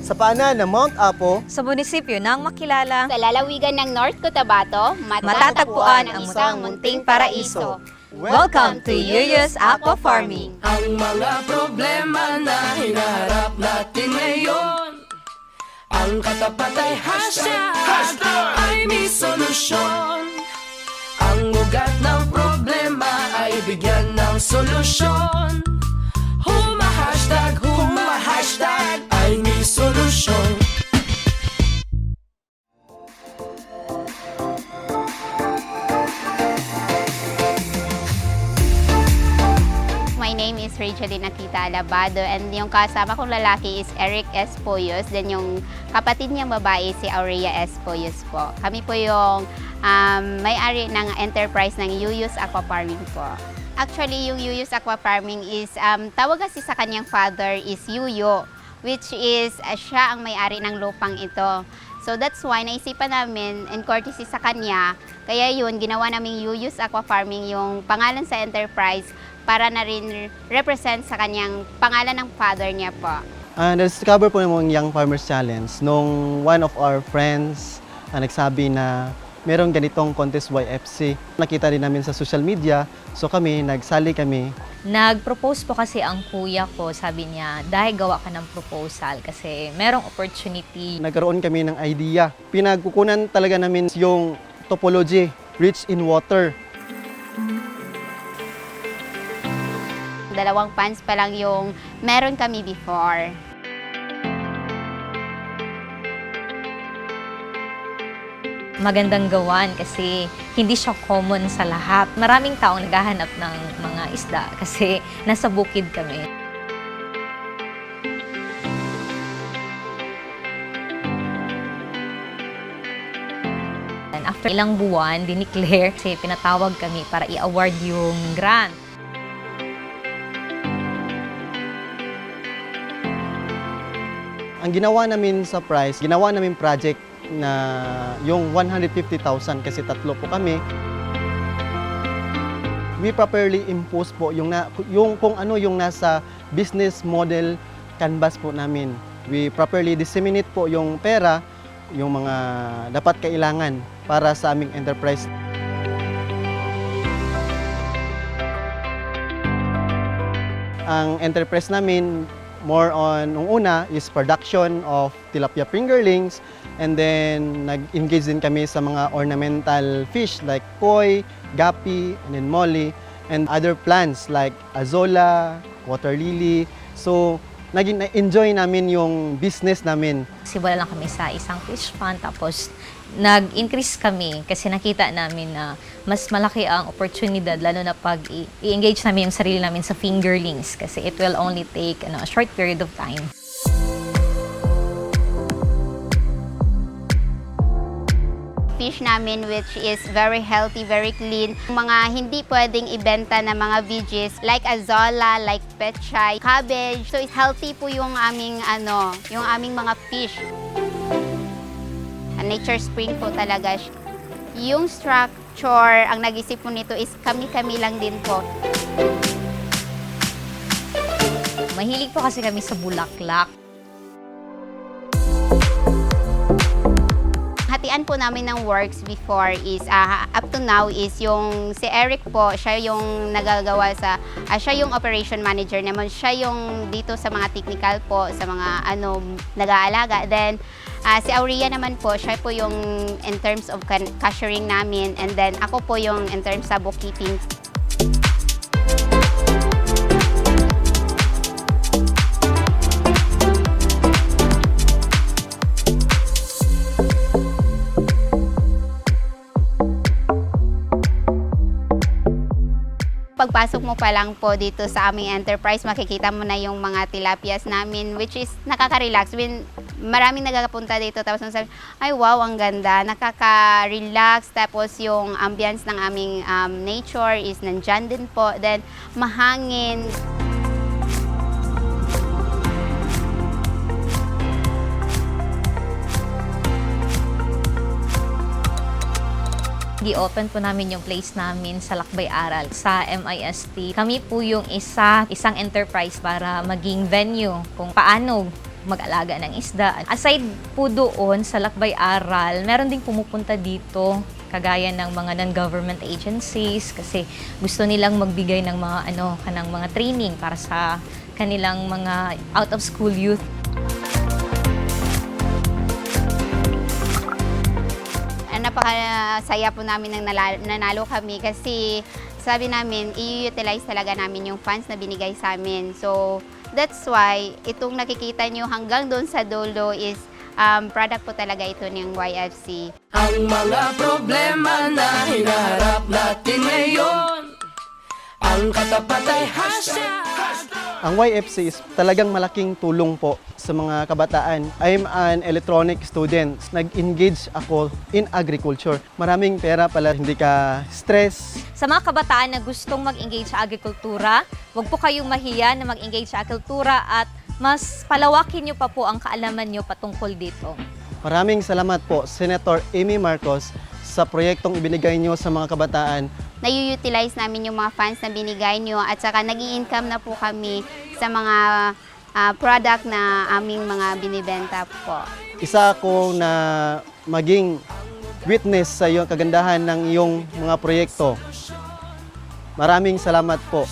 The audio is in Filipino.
sa paanan ng Mount Apo, Sa munisipyo ng Makilala, Sa lalawigan ng North Cotabato, matatagpuan ang isang munting paraiso. Welcome to Yuyos Aqua Farming! Ang mga problema na hinaharap natin ngayon, ang katapat ay hashtag ay may solusyon. Ang ugat ng problema ay bigyan ng solusyon. Humahashtag ay may solusyon. My name is Rachelina Kita Alabado and yung kasama kong lalaki is Eric S. Poyos. Then yung kapatid niyang babae si Aurea S. Poyos po. Kami po yung may-ari ng enterprise ng Yuyos Aqua Farming po. Actually, yung Yuyos Aqua Farming is, tawag kasi sa kanyang father is Yuyo, which is siya ang may-ari ng lupang ito. So that's why naisipan namin in courtesy sa kanya, kaya yun, ginawa namin Yuyos Aqua Farming yung pangalan sa enterprise para na rin represent sa kanyang pangalan ng father niya po. Na-discover po yung Young Farmers Challenge nung one of our friends nagsabi na merong ganitong contest YFC. Nakita rin namin sa social media, so nagsali kami. Nag-propose po kasi ang kuya ko, sabi niya, dahil gawa ka ng proposal kasi merong opportunity. Nagkaroon kami ng idea. Pinagkukunan talaga namin yung topology, rich in water. 2 ponds pa lang yung meron kami before. Magandang gawan kasi hindi siya common sa lahat. Maraming taong naghahanap ng mga isda kasi nasa bukid kami. And after ilang buwan, dineclare kasi pinatawag kami para i-award yung grant. Ang ginawa namin sa prize, ginawa namin project na yung 150,000 kasi tatlo po kami. We properly impose po yung kung ano yung nasa business model canvas po namin. We properly disseminate po yung pera, yung mga dapat kailangan para sa aming enterprise. Ang enterprise namin more on, nung una is production of tilapia fingerlings, and then nag-engage din kami sa mga ornamental fish like koi, gapi, and then molly, and other plants like azolla, water lily. So, naging-enjoy namin yung business namin. Siwala lang kami sa isang fish pond tapos nag-increase kami kasi nakita namin na mas malaki ang oportunidad lalo na pag i-engage namin yung sarili namin sa fingerlings kasi it will only take a short period of time. Fish namin which is very healthy, very clean. Mga hindi pwedeng ibenta na mga veggies like azolla, like pechay, cabbage. So healthy po yung aming yung aming mga fish. Nature spring po talaga. Yung structure, ang nag-isip po nito is kami-kami lang din po. Mahilig po kasi kami sa bulaklak. Hatian po namin ng works before is, up to now is yung si Eric po, siya yung nagagawa siya yung operation manager naman, siya yung dito sa mga technical po, sa mga nag-aalaga. Then, si Aurea naman po, siya po yung in terms of cashiering namin, and then ako po yung in terms sa bookkeeping. Pagpasok mo pa lang po dito sa aming enterprise, makikita mo na yung mga tilapias namin, which is nakaka-relax. Maraming nagkapunta dito tapos sabi, ay wow, ang ganda, nakaka-relax. Tapos yung ambience ng aming nature is nandyan din po. Then mahangin. I-open po namin yung place namin sa Lakbay Aral sa MIST. Kami po yung isang enterprise para maging venue kung paano mag-alaga ng isda. Aside po doon sa Lakbay Aral, meron ding pumupunta dito kagaya ng mga non-government agencies kasi gusto nilang magbigay ng mga kanang mga training para sa kanilang mga out of school youth. Napakasaya po namin nang nanalo kami kasi sabi namin, i-utilize talaga namin yung funds na binigay sa amin. So, that's why itong nakikita nyo hanggang doon sa dulo is product po talaga ito ng YFC. Ang mga problema na hinaharap natin ngayon, ang katapat ay hashtag. Ang YFC is talagang malaking tulong po sa mga kabataan. I'm an electronic student. Nag-engage ako in agriculture. Maraming pera pala, hindi ka stress. Sa mga kabataan na gustong mag-engage sa agrikultura, huwag po kayong mahiya na mag-engage sa agrikultura at mas palawakin nyo pa po ang kaalaman nyo patungkol dito. Maraming salamat po, Senator Amy Marcos, sa proyektong ibinigay nyo sa mga kabataan. Nayu-utilize namin yung mga funds na binigay nyo at saka nag-i-income na po kami sa mga product na aming mga binibenta po. Isa ako na maging witness sa iyong kagandahan ng iyong mga proyekto. Maraming salamat po.